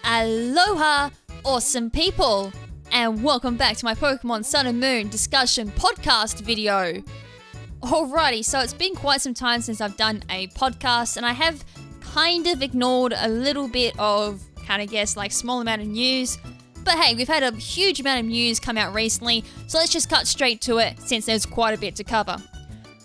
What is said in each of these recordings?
Aloha, awesome people, and welcome back to my Pokemon Sun and Moon discussion podcast video. Alrighty, so it's been quite some time since I've done a podcast, and I have kind of ignored a little bit of, like small amount of news. But hey, we've had a huge amount of news come out recently, so let's just cut straight to it since there's quite a bit to cover.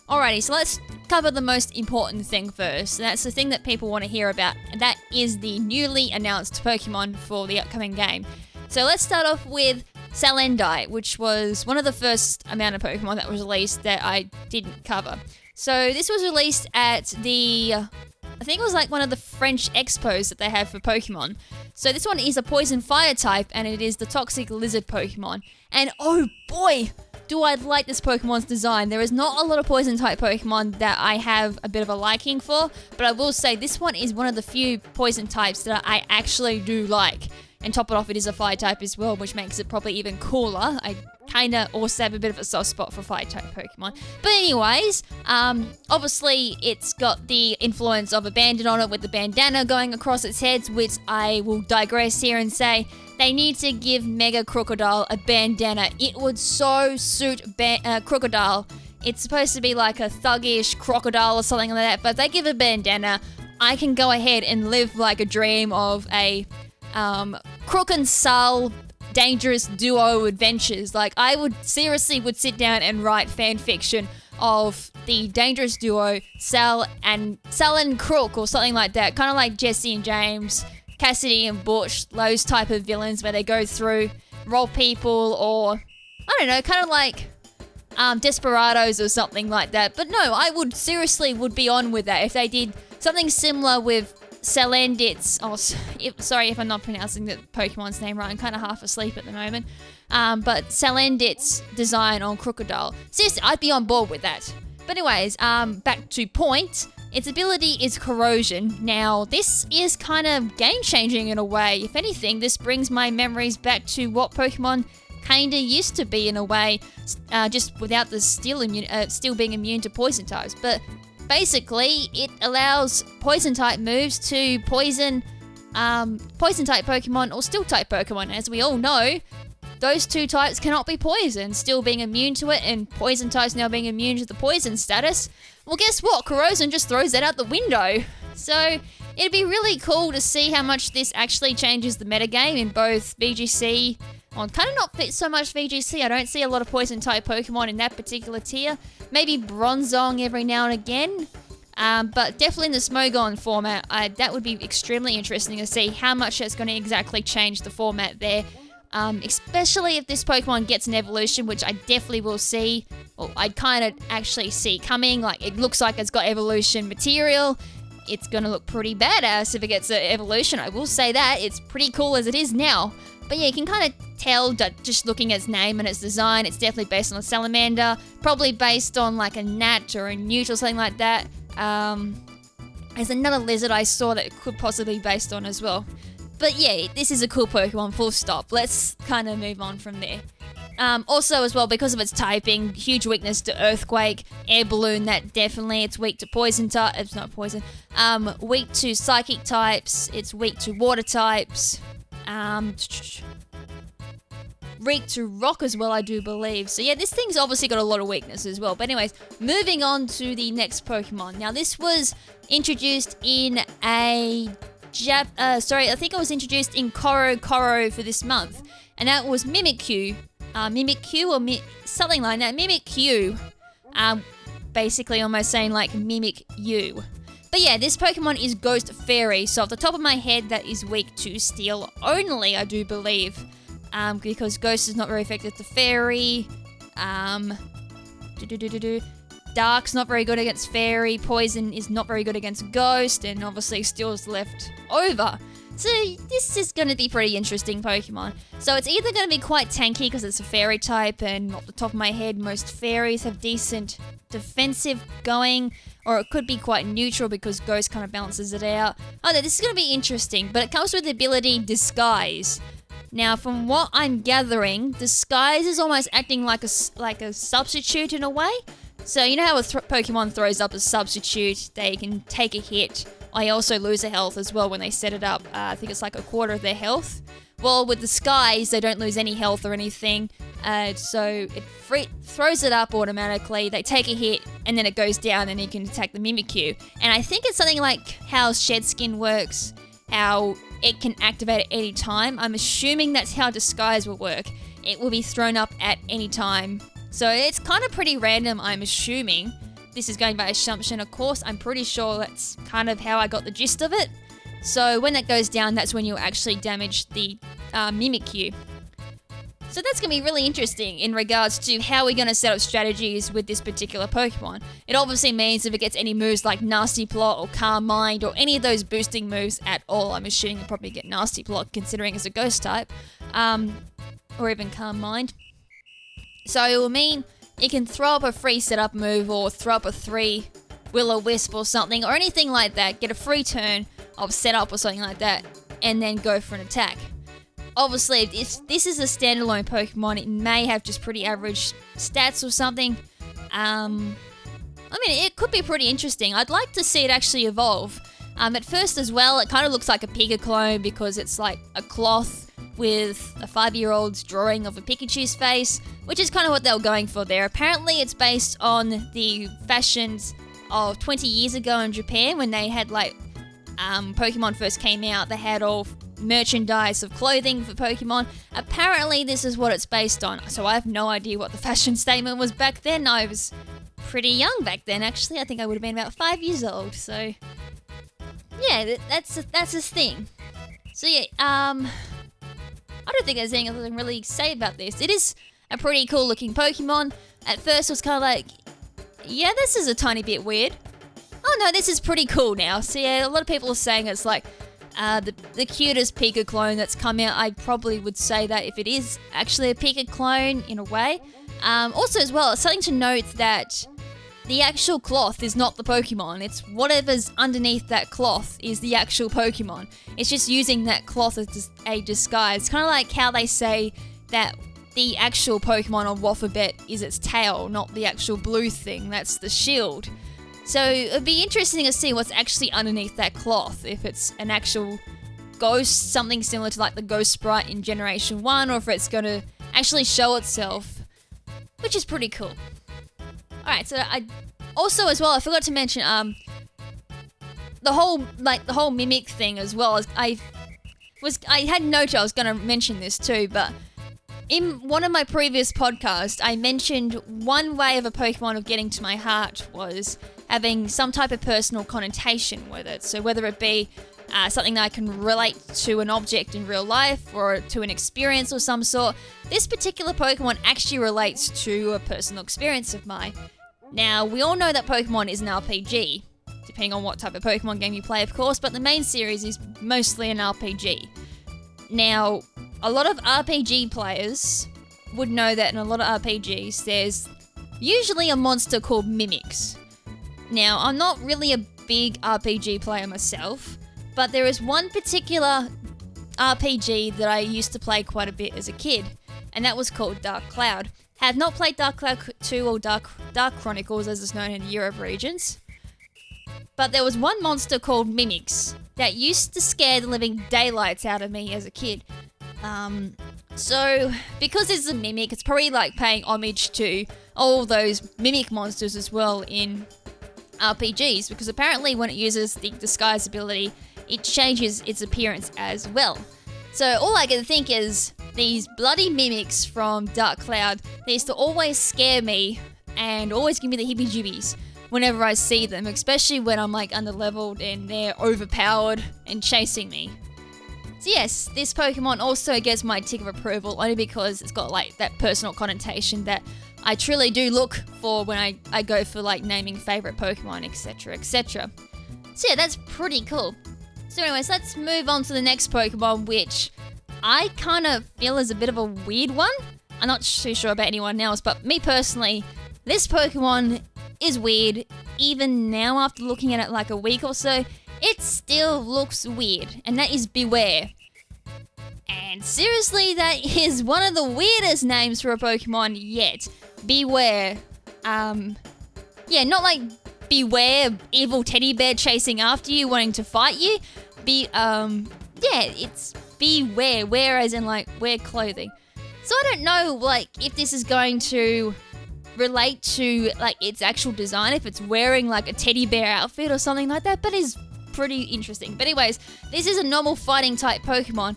Alrighty, so let's cover the most important thing first, and that's the thing that people want to hear about, and that is the newly announced Pokemon for the upcoming game. So let's start off with Salandit, which was one of the first amount of Pokemon that was released that I didn't cover. So this was released at I think it was like one of the French expos that they have for Pokemon. So this one is a poison fire type, and it is the toxic lizard Pokemon. And oh boy, do I like this Pokemon's design. There is not a lot of poison type Pokemon that I have a bit of a liking for, but I will say this one is one of the few poison types that I actually do like. And top it off, it is a fire type as well, which makes it probably even cooler. I kind of also have a bit of a soft spot for fire type Pokemon. But anyways, obviously it's got the influence of a bandit on it with the bandana going across its head, which I will digress here and say they need to give Mega Crocodile a bandana. It would so suit Crocodile. It's supposed to be like a thuggish crocodile or something like that, but if they give a bandana, I can go ahead and live like a dream of a Crook and Sal dangerous duo adventures. Like, I would sit down and write fan fiction of the dangerous duo Sal and Crook or something like that, kind of like Jesse and James, Cassidy and Butch, those type of villains where they go through, roll people, or I don't know, kind of like Desperados or something like that. But no, I would be on with that if they did something similar with Salandit's, sorry if I'm not pronouncing the Pokemon's name right, I'm kind of half asleep at the moment, but Salandit's design on Crocodile. Seriously, I'd be on board with that. But anyways, back to point, its ability is Corrosion. Now, this is kind of game-changing in a way. If anything, this brings my memories back to what Pokemon kinda used to be in a way, just without the still being immune to poison types. But basically, it allows poison type moves to poison type Pokemon or steel type Pokemon. As we all know, those two types cannot be poisoned, still being immune to it, and poison types now being immune to the poison status. Well, guess what? Corrosion just throws that out the window. So it'd be really cool to see how much this actually changes the metagame in both VGC. Well, kind of not so much VGC. I don't see a lot of poison type Pokemon in that particular tier. Maybe Bronzong every now and again. But definitely in the Smogon format, that would be extremely interesting to see how much it's going to exactly change the format there. Especially if this Pokemon gets an evolution, which I definitely will see. Well, I kind of actually see coming. Like, it looks like it's got evolution material. It's going to look pretty badass if it gets an evolution. I will say that. It's pretty cool as it is now. But yeah, you can kind of tell that just looking at its name and its design, it's definitely based on a salamander, probably based on like a gnat or a newt or something like that. There's another lizard I saw that it could possibly be based on as well. But yeah, this is a cool Pokemon, full stop. Let's kind of move on from there. Also as well, because of its typing, huge weakness to Earthquake, Air Balloon, that definitely, it's weak to poison type, it's not poison, weak to psychic types, it's weak to water types, weak to rock as well, I do believe. So yeah, this thing's obviously got a lot of weakness as well. But anyways, moving on to the next Pokemon. Now this was introduced in I think it was introduced in Koro for this month. And that was Mimikyu. Something like that. Mimikyu. Basically almost saying like Mimic You. But yeah, this Pokemon is Ghost Fairy, so off the top of my head, that is weak to Steel only, I do believe. Because Ghost is not very effective to Fairy. Dark's not very good against Fairy. Poison is not very good against Ghost, and obviously Steel's left over. So this is going to be pretty interesting Pokemon. So it's either going to be quite tanky because it's a Fairy type, and off the top of my head, most Fairies have decent defensive going, or it could be quite neutral because Ghost kind of balances it out. Oh, this is going to be interesting, but it comes with the ability Disguise. Now, from what I'm gathering, Disguise is almost acting like a substitute in a way. So you know how a Pokemon throws up a substitute, they can take a hit, I also lose a health as well when they set it up. I think it's like a quarter of their health. Well, with the skies, they don't lose any health or anything. So it throws it up automatically. They take a hit, and then it goes down, and you can attack the Mimikyu. And I think it's something like how Shed Skin works, how it can activate at any time. I'm assuming that's how Disguise will work. It will be thrown up at any time. So it's kind of pretty random, I'm assuming. This is going by assumption, of course. I'm pretty sure that's kind of how I got the gist of it. So when that goes down, that's when you'll actually damage the Mimikyu. So that's going to be really interesting in regards to how we're going to set up strategies with this particular Pokemon. It obviously means if it gets any moves like Nasty Plot or Calm Mind or any of those boosting moves at all, I'm assuming you'll probably get Nasty Plot considering it's a ghost type, or even Calm Mind. So it will mean you can throw up a free setup move or throw up a 3 Will-O-Wisp or something or anything like that, get a free turn of setup or something like that, and then go for an attack. Obviously, if this is a standalone Pokemon, it may have just pretty average stats or something. I mean, it could be pretty interesting. I'd like to see it actually evolve. At first as well, it kind of looks like a Pika clone because it's like a cloth with a 5-year-old's drawing of a Pikachu's face, which is kind of what they were going for there. Apparently, it's based on the fashions of 20 years ago in Japan when they had like Pokemon first came out. They had all merchandise of clothing for Pokemon. Apparently this is what it's based on, so I have no idea what the fashion statement was back then. I was pretty young back then, actually. I think I would have been about 5 years old, so yeah, that's his thing. So yeah, I don't think there's anything really to say about this. It is a pretty cool looking Pokemon. At first it was kind of like, yeah, this is a tiny bit weird. Oh no, this is pretty cool now. So yeah, a lot of people are saying it's like the cutest Pika clone that's come out. I probably would say that if it is actually a Pika clone in a way. Also as well, it's something to note that the actual cloth is not the Pokemon. It's whatever's underneath that cloth is the actual Pokemon. It's just using that cloth as a disguise. Kind of like how they say that the actual Pokemon on Waffabet is its tail, not the actual blue thing. That's the shield. So it'd be interesting to see what's actually underneath that cloth. If it's an actual ghost, something similar to like the Ghost Sprite in Generation 1, or if it's going to actually show itself, which is pretty cool. Alright, so I also as well, I forgot to mention the whole mimic thing as well. I had noted I was going to mention this too, but in one of my previous podcasts, I mentioned one way of a Pokemon of getting to my heart was having some type of personal connotation with it. So whether it be something that I can relate to an object in real life or to an experience of some sort, this particular Pokemon actually relates to a personal experience of mine. Now, we all know that Pokemon is an RPG, depending on what type of Pokemon game you play, of course, but the main series is mostly an RPG. Now, a lot of RPG players would know that in a lot of RPGs, there's usually a monster called Mimics. Now, I'm not really a big RPG player myself, but there is one particular RPG that I used to play quite a bit as a kid, and that was called Dark Cloud. Have not played Dark Cloud 2 or Dark Chronicles as it's known in the Europe regions, but there was one monster called Mimics that used to scare the living daylights out of me as a kid. So, because it's a Mimic, it's probably like paying homage to all those Mimic monsters as well in RPGs, because apparently when it uses the disguise ability, it changes its appearance as well. So all I can think is these bloody Mimics from Dark Cloud, they used to always scare me and always give me the heebie-jeebies whenever I see them, especially when I'm like underleveled and they're overpowered and chasing me. So yes, this Pokemon also gets my tick of approval only because it's got like that personal connotation that I truly do look for when I go for like naming favorite Pokemon, etc, etc. So yeah, that's pretty cool. So anyways, let's move on to the next Pokemon, which I kind of feel is a bit of a weird one. I'm not too sure about anyone else, but me personally, this Pokemon is weird. Even now, after looking at it like a week or so, it still looks weird, and that is Beware. And seriously, that is one of the weirdest names for a Pokemon yet. Beware. Yeah, not like beware evil teddy bear chasing after you, wanting to fight you. It's beware. Wear as in like wear clothing. So I don't know like if this is going to relate to like its actual design, if it's wearing like a teddy bear outfit or something like that, but it's pretty interesting. But anyways, this is a normal fighting type Pokemon.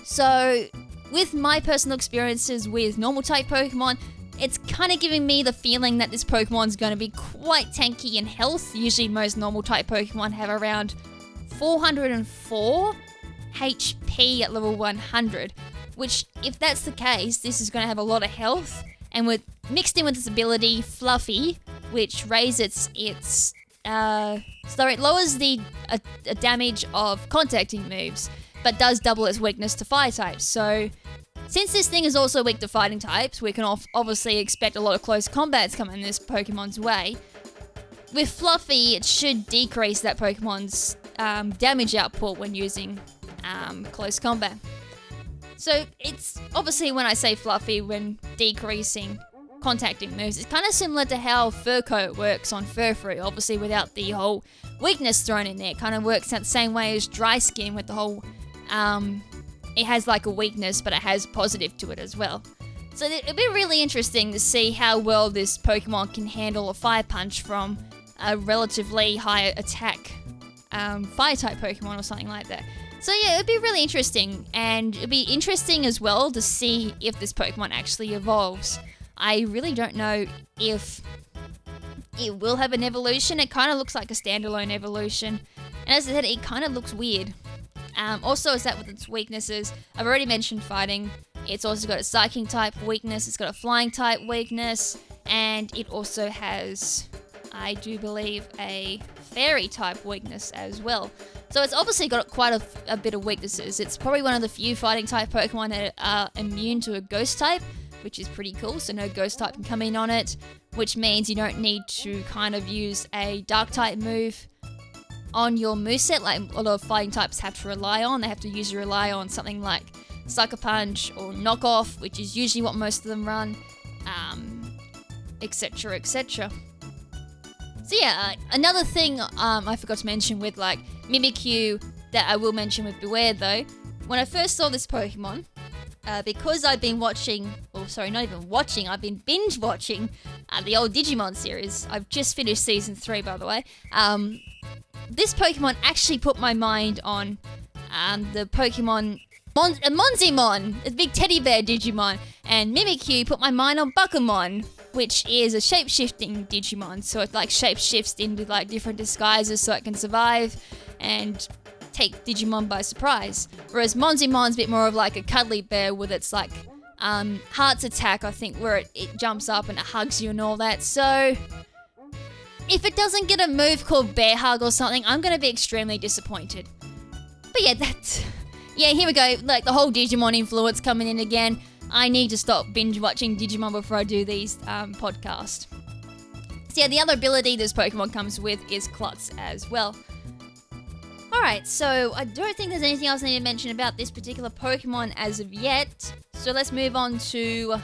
So with my personal experiences with normal type Pokemon, it's kind of giving me the feeling that this Pokemon's going to be quite tanky in health. Usually most normal type Pokemon have around 404 HP at level 100, which if that's the case, this is going to have a lot of health. And with mixed in with its ability, Fluffy, which raises its so it lowers the damage of contacting moves, but does double its weakness to fire types. So since this thing is also weak to fighting types, we can obviously expect a lot of close combats coming this Pokemon's way. With Fluffy, it should decrease that Pokemon's damage output when using close combat. So it's obviously, when I say Fluffy, when decreasing contacting moves, it's kind of similar to how Fur Coat works on Furfrou, obviously without the whole weakness thrown in there. It kind of works out the same way as Dry Skin with the whole, it has like a weakness, but it has positive to it as well. So it'll be really interesting to see how well this Pokemon can handle a Fire Punch from a relatively high attack Fire-type Pokemon or something like that. So yeah, it'd be really interesting, and it'd be interesting as well to see if this Pokemon actually evolves. I really don't know if it will have an evolution. It kind of looks like a standalone evolution, and as I said, it kind of looks weird. Also, is that with its weaknesses, I've already mentioned fighting. It's also got a Psychic type weakness, it's got a Flying type weakness, and it also has, I do believe, a Fairy type weakness as well. So it's obviously got quite a bit of weaknesses. It's probably one of the few fighting type Pokemon that are immune to a Ghost type, which is pretty cool. So no Ghost type can come in on it, which means you don't need to kind of use a Dark type move on your moveset like a lot of fighting types have to rely on. They have to usually rely on something like Sucker Punch or Knock Off, which is usually what most of them run, etc, etc. So yeah, another thing I forgot to mention with like Mimikyu that I will mention with Beware though, when I first saw this Pokemon, because I've been watching, I've been binge watching the old Digimon series. I've just finished season 3 by the way. This Pokemon actually put my mind on the Pokemon Monzimon, the big teddy bear Digimon, and Mimikyu put my mind on Buckamon, which is a shape-shifting Digimon. So it like shape-shifts into like different disguises so it can survive and take Digimon by surprise. Whereas Monzimon's a bit more of like a cuddly bear with its like Heart's Attack, I think, where it jumps up and it hugs you and all that. So if it doesn't get a move called Bear Hug or something, I'm going to be extremely disappointed. But yeah, here we go. Like the whole Digimon influence coming in again. I need to stop binge watching Digimon before I do these podcasts. So yeah, the other ability this Pokemon comes with is Klutz as well. Alright, so I don't think there's anything else I need to mention about this particular Pokemon as of yet. So let's move on to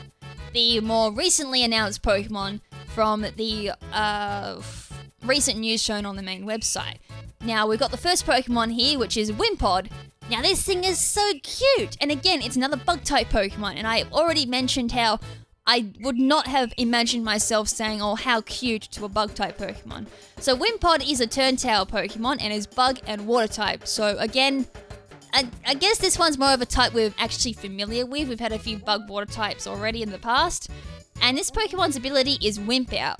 the more recently announced Pokemon from the recent news shown on the main website. Now, we've got the first Pokemon here, which is Wimpod. Now, this thing is so cute! And again, it's another Bug-type Pokemon, and I already mentioned how I would not have imagined myself saying, oh, how cute to a Bug-type Pokemon. So, Wimpod is a Turn-tail Pokemon, and is Bug and Water-type. So, again, I guess this one's more of a type we're actually familiar with. We've had a few Bug-Water types already in the past. And this Pokemon's ability is Wimp Out.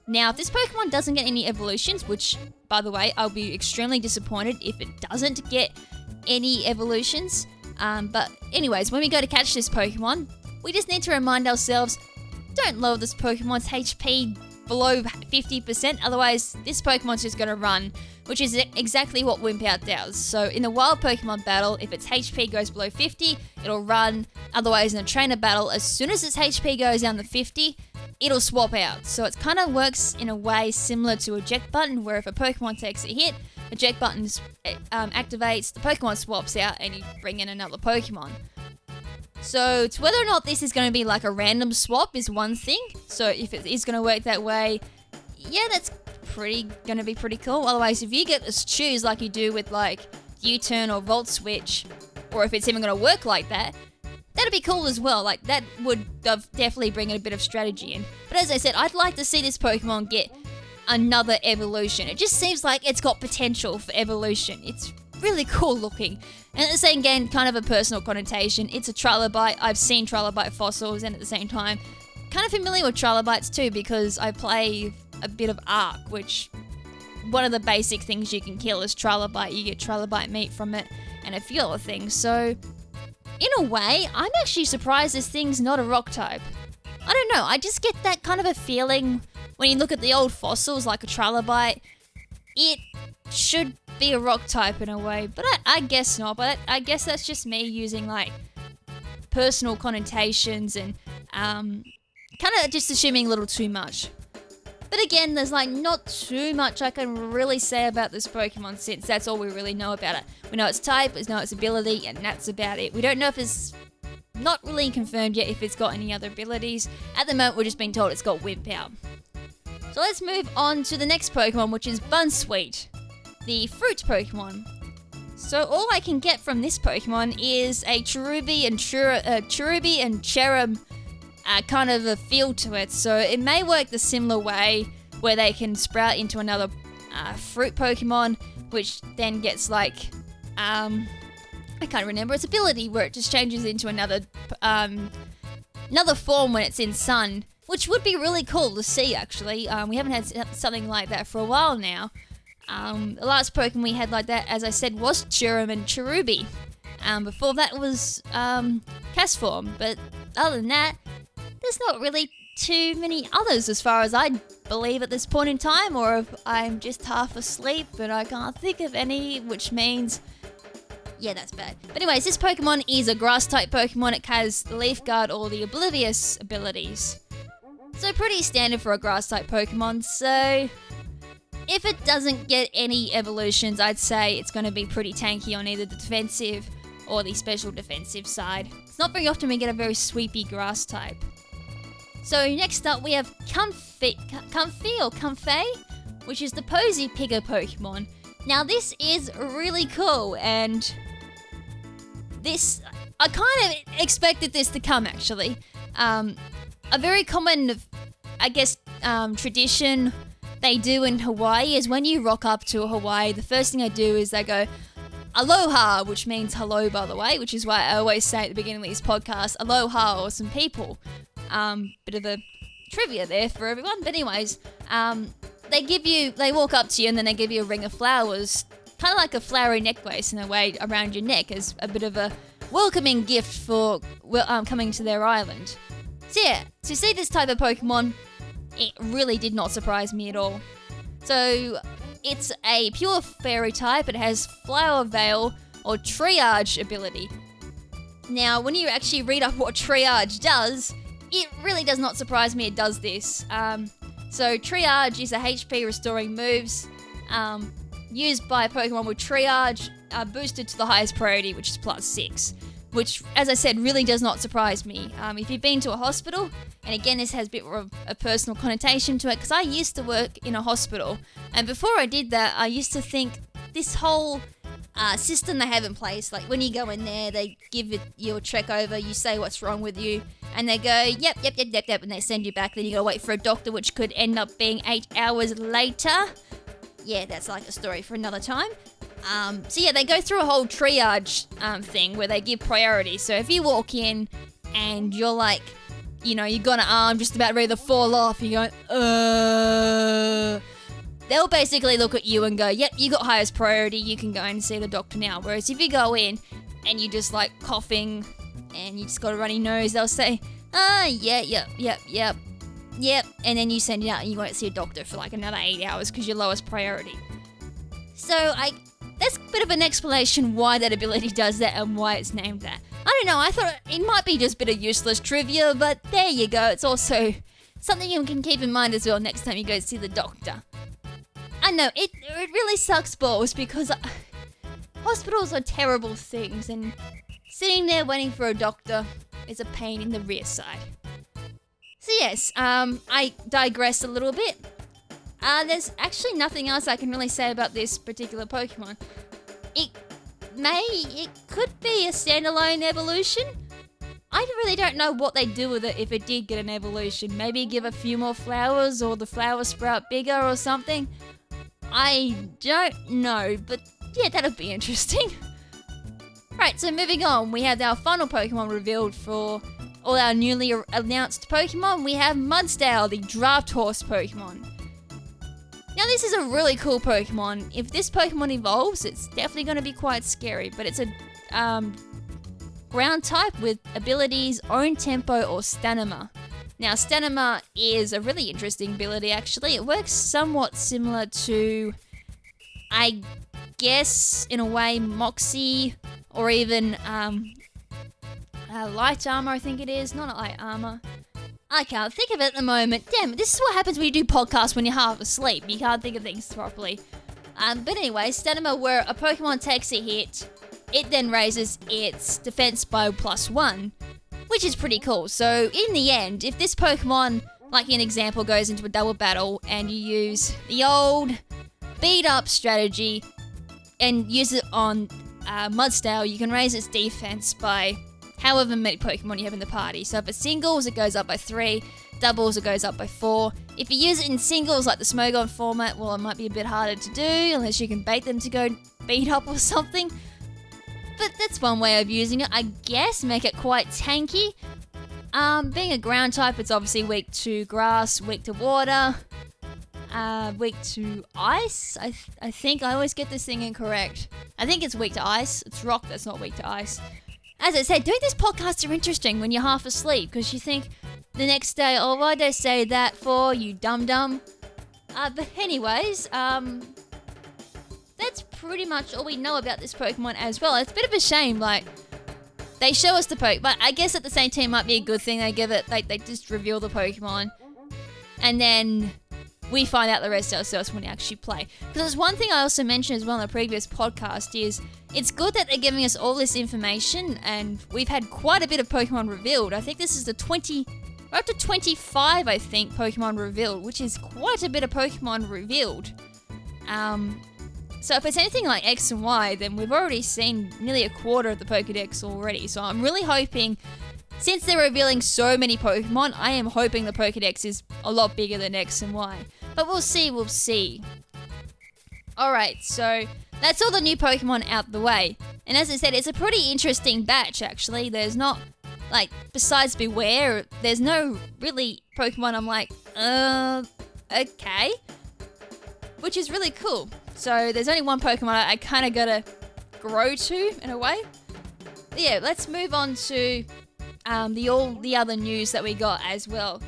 Now, if this Pokemon doesn't get any evolutions, which, by the way, I'll be extremely disappointed if it doesn't get any evolutions. But anyways, when we go to catch this Pokemon, we just need to remind ourselves, don't lower this Pokemon's HP below 50%, otherwise this Pokemon's just going to run, which is exactly what Wimp Out does. So in a wild Pokemon battle, if its HP goes below 50, it'll run. Otherwise, in a trainer battle, as soon as its HP goes down to 50, it'll swap out. So it kind of works in a way similar to Eject Button, where if a Pokemon takes a hit, Eject Button activates, the Pokemon swaps out, and you bring in another Pokemon. So to whether or not this is going to be like a random swap is one thing. So if it is going to work that way, yeah, that's gonna be pretty cool. Otherwise, if you get to choose like you do with like U-turn or Volt Switch, or if it's even gonna work like that, that'd be cool as well. Like, that would definitely bring in a bit of strategy in. But as I said, I'd like to see this Pokemon get another evolution. It just seems like it's got potential for evolution. It's really cool looking. And at the same again, kind of a personal connotation. It's a Trilobite. I've seen Trilobite fossils, and at the same time, kind of familiar with Trilobites too, because I play a bit of Ark, which one of the basic things you can kill is Trilobite. You get Trilobite meat from it and a few other things. So in a way, I'm actually surprised this thing's not a rock type. I don't know, I just get that kind of a feeling when you look at the old fossils like a Trilobite. It should be a rock type in a way, but I guess not. But I guess that's just me using like personal connotations and kind of just assuming a little too much. But again, there's like not too much I can really say about this Pokemon, since that's all we really know about it. We know its type, we know its ability, and that's about it. We don't know if it's not really confirmed yet if it's got any other abilities. At the moment, we're just being told it's got Whip Out. So let's move on to the next Pokemon, which is Bunsweet, the fruit Pokemon. So all I can get from this Pokemon is a Cherubi and Cherub kind of a feel to it. So it may work the similar way where they can sprout into another fruit Pokemon, which then gets like, I can't remember its ability, where it just changes into another form when it's in Sun, which would be really cool to see actually. We haven't had something like that for a while now. The last Pokemon we had like that, as I said, was Cherub and Cherubi. Before that was Castform, but other than that, there's not really too many others as far as I believe at this point in time, or if I'm just half asleep, but I can't think of any, which means, yeah, that's bad. But anyways, this Pokemon is a Grass-type Pokemon. It has Leaf Guard or the Oblivious abilities. So pretty standard for a Grass-type Pokemon, so if it doesn't get any evolutions, I'd say it's going to be pretty tanky on either the defensive or the special defensive side. It's not very often we get a very sweepy Grass-type. So next up we have Comfey, which is the Posy Pigger Pokemon. Now this is really cool, and this, I kind of expected this to come actually. A very common, I guess, tradition they do in Hawaii is when you rock up to Hawaii, the first thing they do is they go, aloha, which means hello, by the way, which is why I always say at the beginning of these podcasts, aloha, awesome people. Bit of a trivia there for everyone. But anyways, they walk up to you and then they give you a ring of flowers, kind of like a flowery necklace in a way around your neck as a bit of a welcoming gift for coming to their island. So yeah, to see this type of Pokemon, it really did not surprise me at all. So it's a pure fairy type. It has Flower Veil or Triage ability. Now, when you actually read up what Triage does, it really does not surprise me it does this. So Triage is a HP restoring moves used by Pokemon with Triage boosted to the highest priority, which is +6. Which, as I said, really does not surprise me. If you've been to a hospital, and again this has a bit of a personal connotation to it, because I used to work in a hospital, and before I did that, I used to think this whole system they have in place, like when you go in there, they give it your check over, you say what's wrong with you, and they go, yep, and they send you back, then you gotta wait for a doctor, which could end up being 8 hours later. Yeah, that's like a story for another time. So yeah, they go through a whole triage thing where they give priority. So if you walk in and you're like, you know, you got an arm just about ready to fall off, you're going, they'll basically look at you and go, yep, you got highest priority, you can go and see the doctor now. Whereas if you go in and you just like coughing and you just got a runny nose, they'll say, yep, and then you send it out and you won't see a doctor for like another 8 hours because you're lowest priority. So that's a bit of an explanation why that ability does that and why it's named that. I don't know, I thought it might be just a bit of useless trivia, but there you go. It's also something you can keep in mind as well next time you go see the doctor. I know, it really sucks balls because hospitals are terrible things, and sitting there waiting for a doctor is a pain in the rear side. So yes, I digress a little bit. There's actually nothing else I can really say about this particular Pokemon. It could be a standalone evolution. I really don't know what they'd do with it if it did get an evolution. Maybe give a few more flowers or the flowers sprout bigger or something. I don't know, but yeah, that'll be interesting. Right, so moving on, we have our final Pokemon revealed for all our newly announced Pokemon. We have Mudsdale, the Draft Horse Pokemon. Now this is a really cool Pokemon. If this Pokemon evolves, it's definitely going to be quite scary, but it's a ground type with abilities Own Tempo or Stanima. Now Stanima is a really interesting ability actually. It works somewhat similar to, I guess, in a way, Moxie or even Light Armor, I think it is. Not Light Armor. I can't think of it at the moment. Damn it, this is what happens when you do podcasts when you're half asleep. You can't think of things properly. But anyway, Stanima, where a Pokemon takes a hit, it then raises its defense by +1, which is pretty cool. So in the end, if this Pokemon, like an example, goes into a double battle and you use the old beat up strategy and use it on Mudsdale, you can raise its defense by however many Pokemon you have in the party. So if it's singles, it goes up by 3. Doubles, it goes up by 4. If you use it in singles, like the Smogon format, well, it might be a bit harder to do, unless you can bait them to go beat up or something. But that's one way of using it, I guess. Make it quite tanky. Being a ground type, it's obviously weak to grass, weak to water, weak to ice. I think I always get this thing incorrect. I think it's weak to ice. It's rock that's not weak to ice. As I said, doing these podcasts are interesting when you're half asleep, because you think the next day, oh, why'd I say that for, you dum-dum? But anyways, that's pretty much all we know about this Pokemon as well. It's a bit of a shame, like, they show us the Pokemon, but I guess at the same time it might be a good thing they give it, like, they just reveal the Pokemon, and then we find out the rest ourselves when we actually play. Because there's one thing I also mentioned as well in the previous podcast is, it's good that they're giving us all this information, and we've had quite a bit of Pokemon revealed. I think this is the up to 25, I think, Pokemon revealed, which is quite a bit of Pokemon revealed. So if it's anything like X and Y, then we've already seen nearly a quarter of the Pokedex already. So I'm really hoping, since they're revealing so many Pokemon, I am hoping the Pokedex is a lot bigger than X and Y. But we'll see. Alright, so that's all the new Pokemon out the way. And as I said, it's a pretty interesting batch, actually. There's not, like, besides Beware, there's no really Pokemon I'm like, okay. Which is really cool. So there's only one Pokemon I kind of gotta grow to, in a way. But yeah, let's move on to all the other news that we got as well.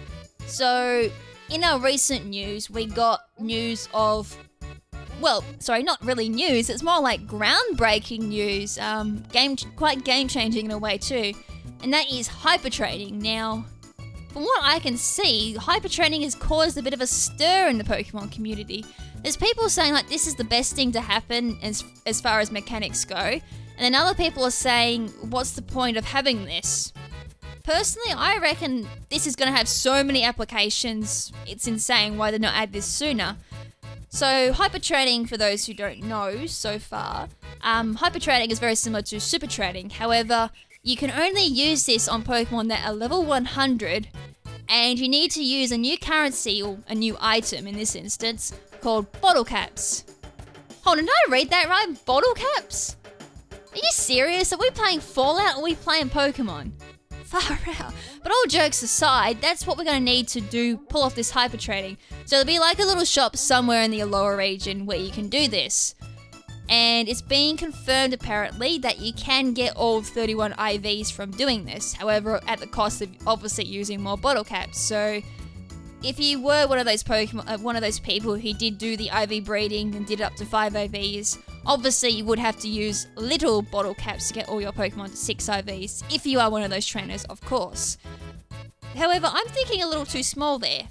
So in our recent news, we got news of, well, sorry, not really news, it's more like groundbreaking news, quite game-changing in a way too, and that is hyper-training. Now, from what I can see, hyper-training has caused a bit of a stir in the Pokemon community. There's people saying like this is the best thing to happen as far as mechanics go, and then other people are saying, what's the point of having this? Personally, I reckon this is going to have so many applications, it's insane why they're not add this sooner. So hyper training, for those who don't know so far, hyper training is very similar to super training. However, you can only use this on Pokemon that are level 100, and you need to use a new currency, or a new item in this instance, called bottle caps. Hold on, did I read that right? Bottle caps? Are you serious? Are we playing Fallout or are we playing Pokemon? Far out. But all jokes aside, that's what we're going to need to pull off this hyper training. So there'll be like a little shop somewhere in the Alola region where you can do this. And it's being confirmed apparently that you can get all 31 IVs from doing this. However, at the cost of obviously using more bottle caps. So if you were one of those people who did do the IV breeding and did up to 5 IVs, obviously you would have to use little bottle caps to get all your Pokemon to 6 IVs, if you are one of those trainers, of course. However, I'm thinking a little too small there.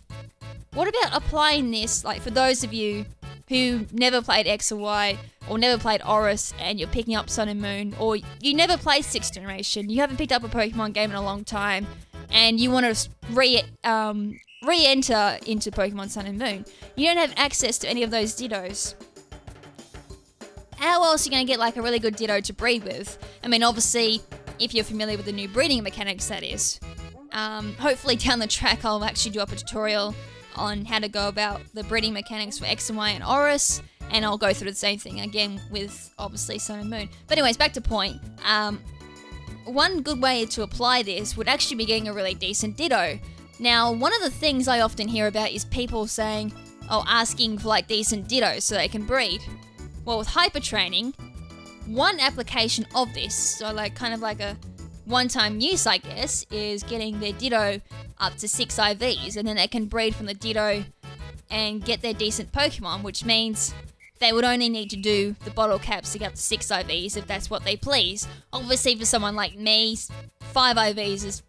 What about applying this, like for those of you who never played X or Y, or never played Oris, and you're picking up Sun and Moon, or you never played 6th generation, you haven't picked up a Pokemon game in a long time, and you want to re-enter into Pokemon Sun and Moon, you don't have access to any of those Dittos. How else are you going to get like a really good Ditto to breed with? I mean, obviously, if you're familiar with the new breeding mechanics, that is. Hopefully down the track I'll actually do up a tutorial on how to go about the breeding mechanics for X and Y and Oris, and I'll go through the same thing again with obviously Sun and Moon. But anyways, back to point. One good way to apply this would actually be getting a really decent Ditto. Now, one of the things I often hear about is people saying, asking for like decent Dittos so they can breed. Well, with hyper training, one application of this, so like kind of like a one-time use, I guess, is getting their Ditto up to 6 IVs, and then they can breed from the Ditto and get their decent Pokemon, which means they would only need to do the bottle caps to get up to 6 IVs if that's what they please. Obviously, for someone like me, 5 IVs is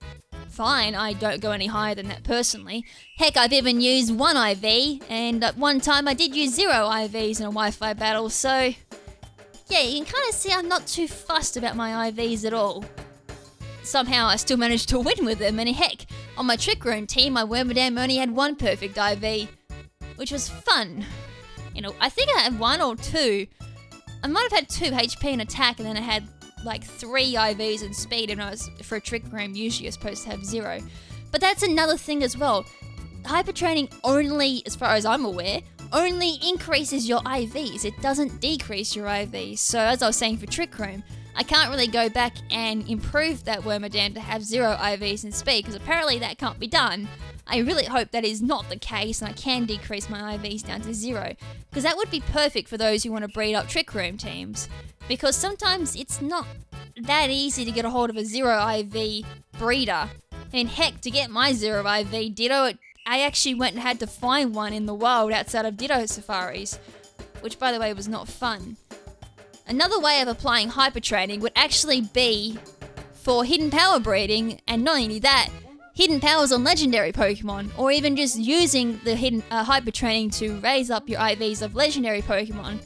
fine. I don't go any higher than that personally. Heck, I've even used 1 IV, and at one time I did use 0 IVs in a Wi-Fi battle, so yeah, you can kind of see I'm not too fussed about my IVs at all. Somehow I still managed to win with them, and heck, on my Trick Room team, my Wormadam only had 1 perfect IV, which was fun. You know, I think I had 1 or 2. I might have had 2 HP and attack, and then I had like 3 IVs in speed, and I was, for a Trick Room, usually you're supposed to have 0. But that's another thing as well. Hyper training only, as far as I'm aware, only increases your IVs. It doesn't decrease your IVs. So as I was saying for Trick Room, I can't really go back and improve that Wormadam to have 0 IVs in speed, because apparently that can't be done. I really hope that is not the case and I can decrease my IVs down to 0, because that would be perfect for those who want to breed up Trick Room teams, because sometimes it's not that easy to get a hold of a 0 IV breeder. And heck, to get my 0 IV Ditto, I actually went and had to find one in the wild outside of Ditto safaris, which by the way was not fun. Another way of applying hyper training would actually be for hidden power breeding, and not only that, hidden powers on legendary Pokemon, or even just using the hidden hyper training to raise up your IVs of legendary Pokemon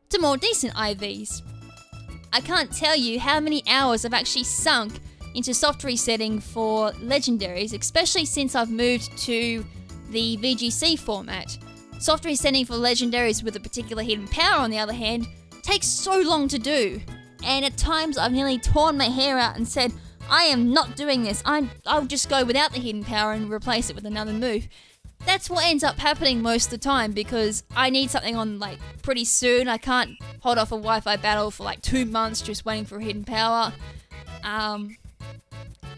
to more decent IVs. I can't tell you how many hours I've actually sunk into soft resetting for legendaries, especially since I've moved to the VGC format. Soft resetting for legendaries with a particular hidden power, on the other hand, takes so long to do, and at times I've nearly torn my hair out and said, I am not doing this, I'll just go without the hidden power and replace it with another move. That's what ends up happening most of the time, because I need something on like pretty soon. I can't hold off a Wi-Fi battle for like 2 months just waiting for a hidden power,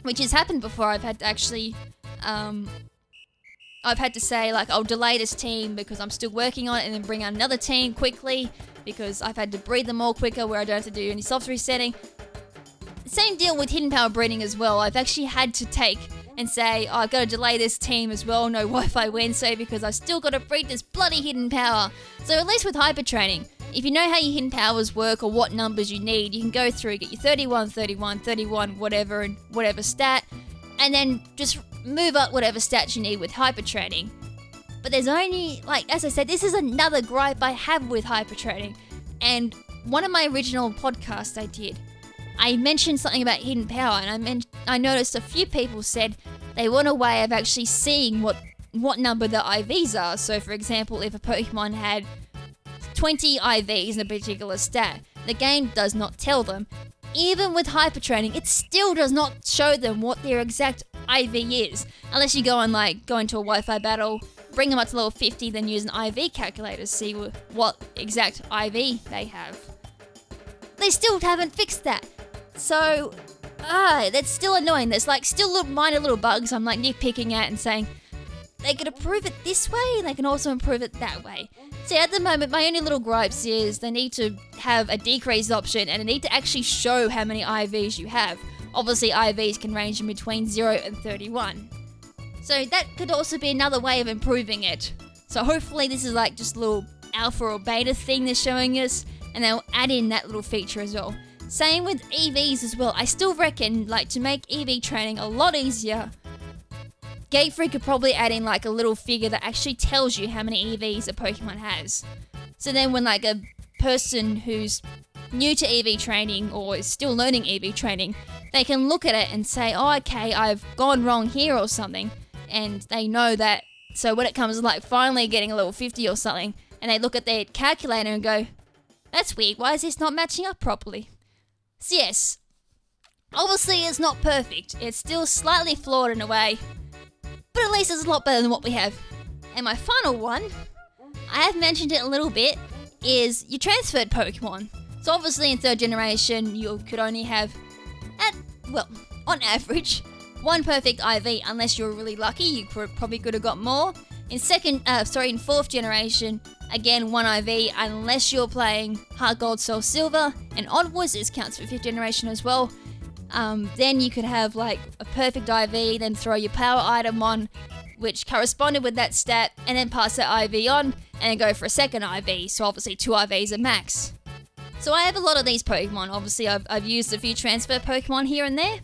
which has happened before. I've had to actually I've had to say like I'll delay this team because I'm still working on it, and then bring out another team quickly because I've had to breed them all quicker where I don't have to do any soft resetting. Same deal with hidden power breeding as well. I've actually had to take and say, I've got to delay this team as well, no Wi-Fi Wednesday, because I've still got to breed this bloody hidden power. So at least with hyper training, if you know how your hidden powers work or what numbers you need, you can go through, get your 31, 31, 31, whatever, and whatever stat, and then just move up whatever stats you need with hyper training. But there's only, like, as I said, this is another gripe I have with hyper training. And one of my original podcasts I did, I mentioned something about hidden power, and I noticed a few people said they want a way of actually seeing what number the IVs are. So for example, if a Pokemon had 20 IVs in a particular stat, the game does not tell them. Even with hyper training, it still does not show them what their exact IV is, unless you go into a Wi-Fi battle, bring them up to level 50, then use an IV calculator to see what exact IV they have. They still haven't fixed that. So, that's still annoying. There's still little minor little bugs I'm nitpicking at and saying, they could improve it this way and they can also improve it that way. So at the moment, my only little gripes is they need to have a decrease option, and they need to actually show how many IVs you have. Obviously, IVs can range in between 0 and 31. So that could also be another way of improving it. So hopefully this is just a little alpha or beta thing they're showing us, and they'll add in that little feature as well. Same with EVs as well. I still reckon, to make EV training a lot easier, Game Freak could probably add in a little figure that actually tells you how many EVs a Pokemon has. So then when a person who's new to EV training or is still learning EV training, they can look at it and say, oh, okay, I've gone wrong here or something. and they know that. So when it comes to like finally getting a level 50 or something, and they look at their calculator and go, that's weird, why is this not matching up properly? So yes, obviously it's not perfect. It's still slightly flawed in a way, but at least it's a lot better than what we have. And my final one, I have mentioned it a little bit, is your transferred Pokemon. So obviously in 3rd generation, you could only have, on average, 1 perfect IV unless you were really lucky. You probably could have got more. In 4th generation, again 1 IV unless you're playing Heart Gold, Soul Silver, and onwards. This counts for 5th generation as well. Then you could have like a perfect IV, then throw your power item on, which corresponded with that stat, and then pass that IV on, and then go for a 2nd IV. So obviously 2 IVs are max. So I have a lot of these Pokemon. Obviously I've used a few transfer Pokemon here and there.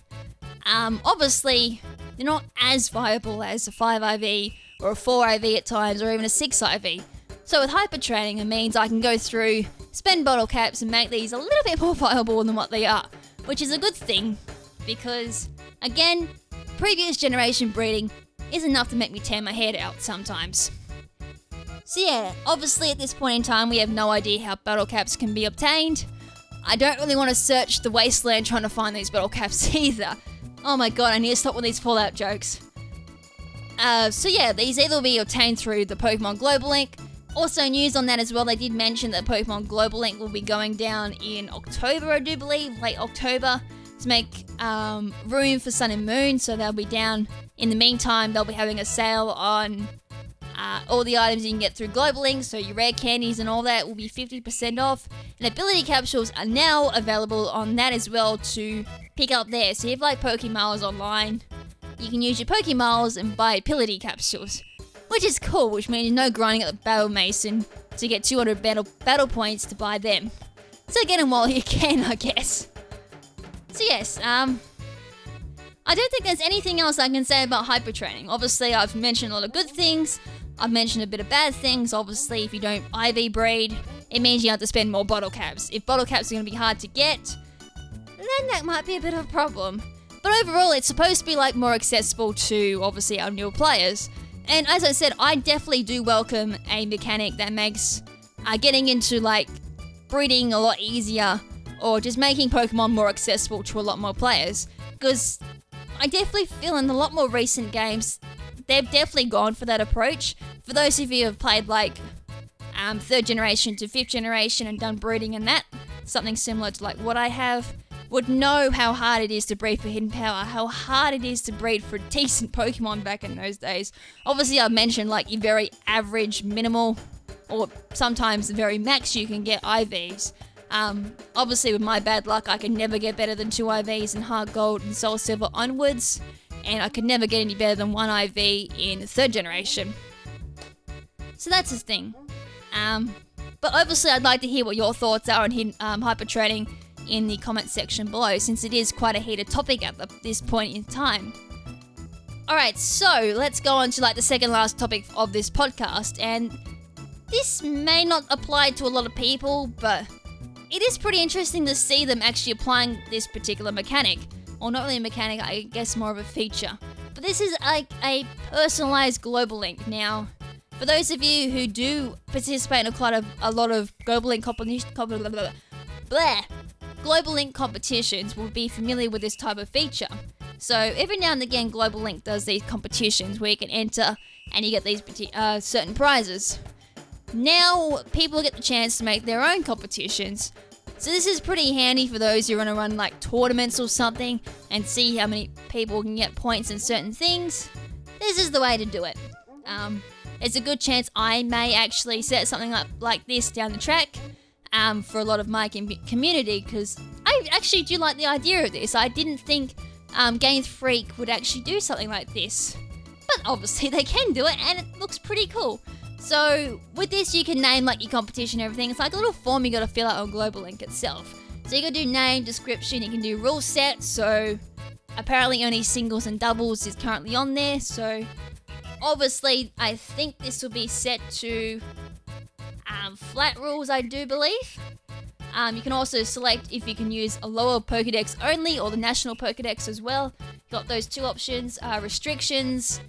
Obviously they're not as viable as a 5 IV or a 4 IV at times, or even a 6 IV. So with hyper training, it means I can go through, spend bottle caps, and make these a little bit more viable than what they are, which is a good thing, because again, previous generation breeding is enough to make me tear my head out sometimes. So yeah, obviously at this point in time we have no idea how battle caps can be obtained. I don't really want to search the wasteland trying to find these battle caps either. Oh my god, I need to stop with these Fallout jokes. So yeah, these either will be obtained through the Pokemon Global Link. Also news on that as well, they did mention that Pokemon Global Link will be going down in October, I do believe, late October, to make room for Sun and Moon, so they'll be down. In the meantime, they'll be having a sale on all the items you can get through Global Link, so your rare candies and all that will be 50% off, and ability capsules are now available on that as well to pick up there. So if you have like Pokémiles online, you can use your Pokémiles and buy ability capsules, which is cool, which means no grinding at the Battle Mason to get 200 battle points to buy them. So get them while you can, I guess. So yes, I don't think there's anything else I can say about hyper training. Obviously, I've mentioned a lot of good things. I've mentioned a bit of bad things. Obviously, if you don't IV breed, it means you have to spend more bottle caps. If bottle caps are going to be hard to get, then that might be a bit of a problem. But overall, it's supposed to be like more accessible to obviously our newer players. And as I said, I definitely do welcome a mechanic that makes getting into like breeding a lot easier, or just making Pokemon more accessible to a lot more players. Because I definitely feel in a lot more recent games, they've definitely gone for that approach. For those of you who have played like 3rd generation to 5th generation and done breeding and that, something similar to like what I have, would know how hard it is to breed for hidden power, how hard it is to breed for decent Pokemon back in those days. Obviously I've mentioned like your very average, minimal, or sometimes the very max you can get IVs. Obviously with my bad luck I can never get better than 2 IVs in Heart Gold and Soul Silver onwards, and I could never get any better than 1 IV in 3rd generation. So that's his thing. But obviously I'd like to hear what your thoughts are on hidden, hyper training in the comment section below, since it is quite a heated topic at this point in time. Alright, so let's go on to like the second last topic of this podcast, and this may not apply to a lot of people, but it is pretty interesting to see them actually applying this particular mechanic. Or not really a mechanic, I guess more of a feature. But this is like a personalized global link. Now, for those of you who do participate in a lot of global link Global Link competitions will be familiar with this type of feature. So every now and again Global Link does these competitions where you can enter and you get these certain prizes. Now people get the chance to make their own competitions. So this is pretty handy for those who want to run like tournaments or something and see how many people can get points in certain things. This is the way to do it. There's a good chance I may actually set something up like this down the track. For a lot of my community, because I actually do like the idea of this. I didn't think Game Freak would actually do something like this, but obviously they can do it, and it looks pretty cool. So with this you can name like your competition and everything. It's like a little form you got to fill out on Global Link itself. So you can do name, description, you can do rule set. So apparently only singles and doubles is currently on there, so obviously I think this will be set to flat rules, I do believe. You can also select if you can use a lower Pokedex only or the national Pokedex as well. You've got those two options. Restrictions,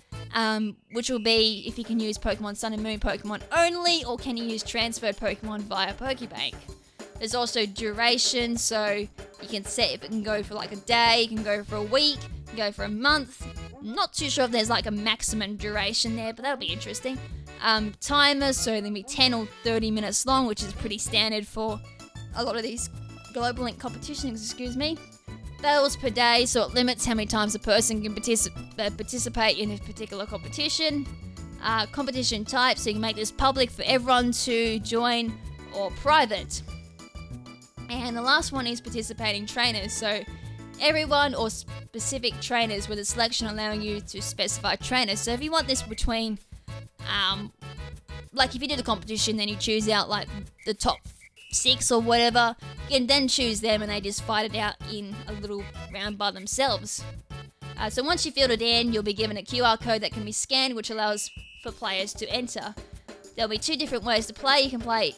which will be if you can use Pokemon Sun and Moon Pokemon only, or can you use transferred Pokemon via Pokebank. There's also duration, so you can set if it can go for like a day, it can go for a week, it can go for a month. I'm not too sure if there's like a maximum duration there, but that'll be interesting. Timer, so they'll be 10 or 30 minutes long, which is pretty standard for a lot of these Global Link competitions, Battles per day, so it limits how many times a person can participate in a particular competition. Competition type, so you can make this public for everyone to join, or private. And the last one is participating trainers, so everyone or specific trainers with a selection allowing you to specify trainers. So if you want this between, like if you do the competition, then you choose out like the top 6 or whatever, you can then choose them and they just fight it out in a little round by themselves. So once you filled it in, you'll be given a QR code that can be scanned, which allows for players to enter. There'll be 2 different ways to play.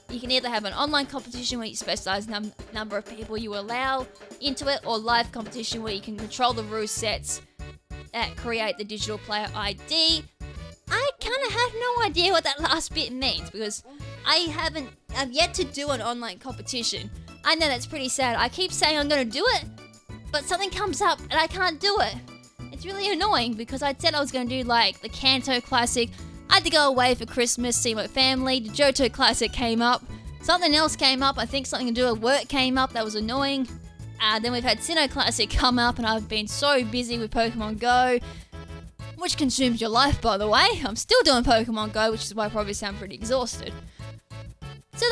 You can either have an online competition where you specify the number of people you allow into it, or live competition where you can control the rule sets that create the digital player ID. I kind of have no idea what that last bit means, because I've yet to do an online competition. I know that's pretty sad. I keep saying I'm going to do it, but something comes up and I can't do it. It's really annoying, because I said I was going to do like the Kanto Classic. I had to go away for Christmas, see my family. The Johto Classic came up. Something else came up. I think something to do with work came up. That was annoying. Then we've had Sinnoh Classic come up, and I've been so busy with Pokemon Go, which consumes your life, by the way. I'm still doing Pokemon Go, which is why I probably sound pretty exhausted. So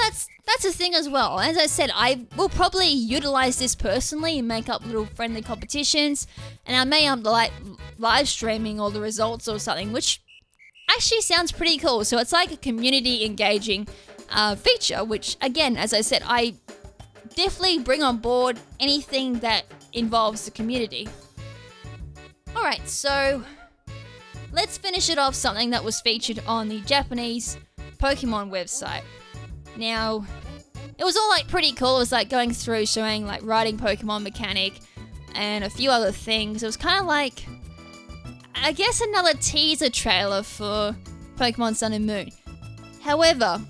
that's a thing as well. As I said, I will probably utilize this personally and make up little friendly competitions, and I may like live streaming all the results or something, which actually sounds pretty cool. So it's like a community engaging feature, which again, as I said, I definitely bring on board anything that involves the community. Alright, so let's finish it off something that was featured on the Japanese Pokemon website. Now, it was all like pretty cool. It was like going through showing like riding Pokemon mechanic and a few other things. It was kind of like, I guess, another teaser trailer for Pokemon Sun and Moon. However,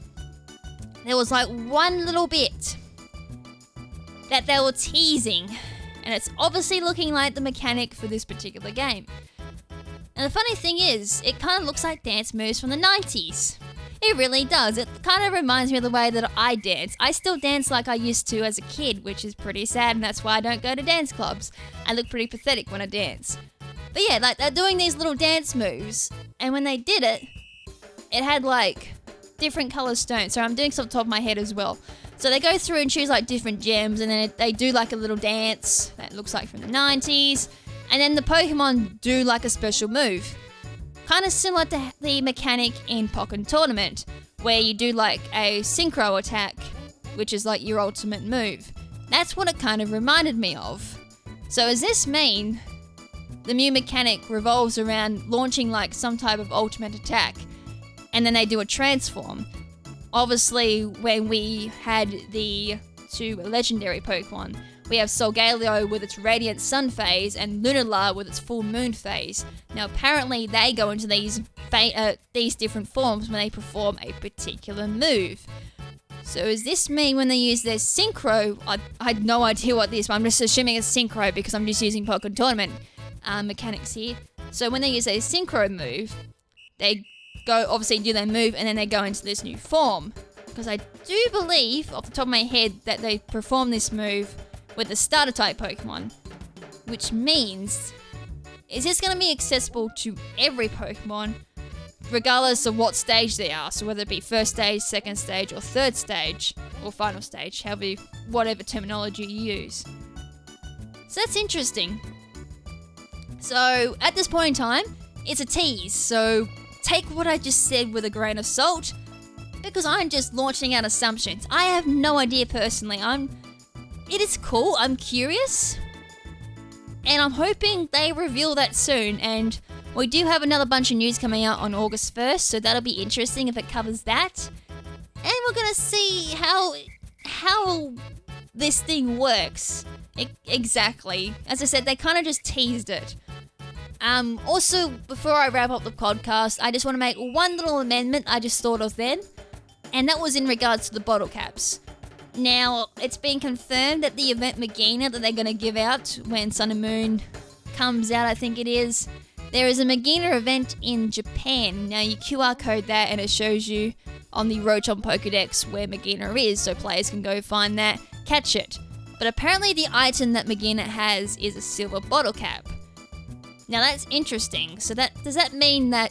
there was like one little bit that they were teasing, and it's obviously looking like the mechanic for this particular game. And the funny thing is, it kind of looks like dance moves from the 90s. It really does. It kind of reminds me of the way that I dance. I still dance like I used to as a kid, which is pretty sad, and that's why I don't go to dance clubs. I look pretty pathetic when I dance. But yeah, like they're doing these little dance moves, and when they did it, it had like different color stones. So I'm doing some off the top of my head as well. So they go through and choose like different gems, and then they do like a little dance that looks like from the 90s, and then the Pokemon do like a special move. Kind of similar to the mechanic in Pokken Tournament, where you do like a synchro attack, which is like your ultimate move. That's what it kind of reminded me of. So does this mean the new mechanic revolves around launching like some type of ultimate attack, and then they do a transform? Obviously, when we had the 2 legendary Pokemon, we have Solgaleo with its Radiant Sun phase and Lunala with its Full Moon phase. Now, apparently, they go into these different forms when they perform a particular move. So, does this mean when they use their Synchro? I had no idea what this, but I'm just assuming it's Synchro because I'm just using Pokken Tournament mechanics here. So, when they use their Synchro move, they go obviously do their move, and then they go into this new form. Because I do believe, off the top of my head, that they perform this move with the starter type Pokemon, which means, is this going to be accessible to every Pokemon, regardless of what stage they are? So whether it be first stage, second stage, or third stage, or final stage, whatever terminology you use. So that's interesting. So at this point in time, it's a tease, so take what I just said with a grain of salt, because I'm just launching out assumptions. I have no idea personally. It is cool, I'm curious, and I'm hoping they reveal that soon. And we do have another bunch of news coming out on August 1st, so that'll be interesting if it covers that. And we're gonna see how this thing works exactly. As I said, they kind of just teased it. Also, before I wrap up the podcast, I just want to make one little amendment I just thought of then, and that was in regards to the bottle caps. Now, it's been confirmed that the event Magina that they're going to give out when Sun and Moon comes out, I think it is, there is a Magina event in Japan. Now, you QR code that and it shows you on the Rotom Pokedex where Magina is, so players can go find that, catch it. But apparently the item that Magina has is a silver bottle cap. Now that's interesting. So does that mean that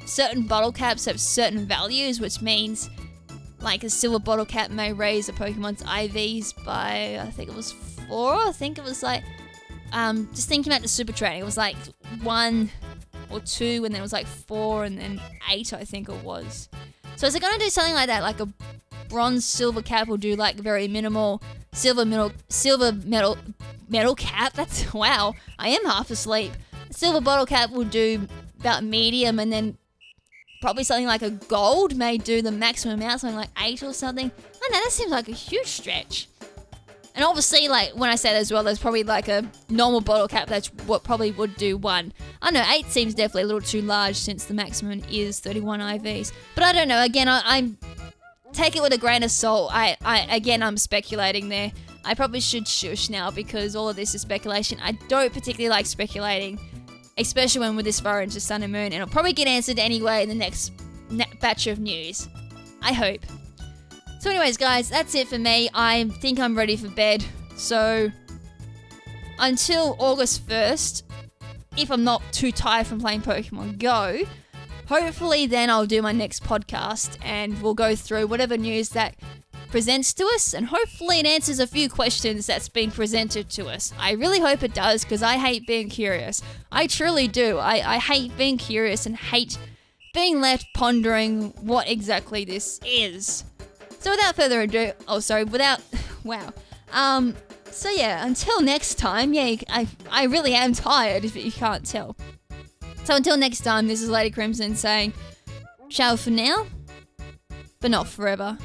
certain bottle caps have certain values, which means like a silver bottle cap may raise a Pokemon's IVs by, I think it was 4? I think it was like, just thinking about the Super Training, it was like 1 or 2, and then it was like 4, and then 8, I think it was. So is it going to do something like that, like a bronze silver cap will do like very minimal silver metal cap? That's, wow, I am half asleep. Silver bottle cap will do about medium, and then probably something like a gold may do the maximum amount, something like 8 or something. I don't know, that seems like a huge stretch. And obviously, like, when I say that as well, there's probably like a normal bottle cap that's what probably would do 1. I don't know, 8 seems definitely a little too large since the maximum is 31 IVs. But I don't know, again, I'm take it with a grain of salt. I'm speculating there. I probably should shush now because all of this is speculation. I don't particularly like speculating, especially when we're this far into Sun and Moon, and it'll probably get answered anyway in the next batch of news. I hope. So anyways, guys, that's it for me. I think I'm ready for bed. So until August 1st, if I'm not too tired from playing Pokemon Go, hopefully then I'll do my next podcast and we'll go through whatever news that presents to us, and hopefully it answers a few questions that's been presented to us. I really hope it does, because I hate being curious. I truly do. I hate being curious and hate being left pondering what exactly this is. So without further ado, wow. So yeah, until next time, yeah, I really am tired if you can't tell. So until next time, this is Lady KrimZen saying, ciao for now, but not forever.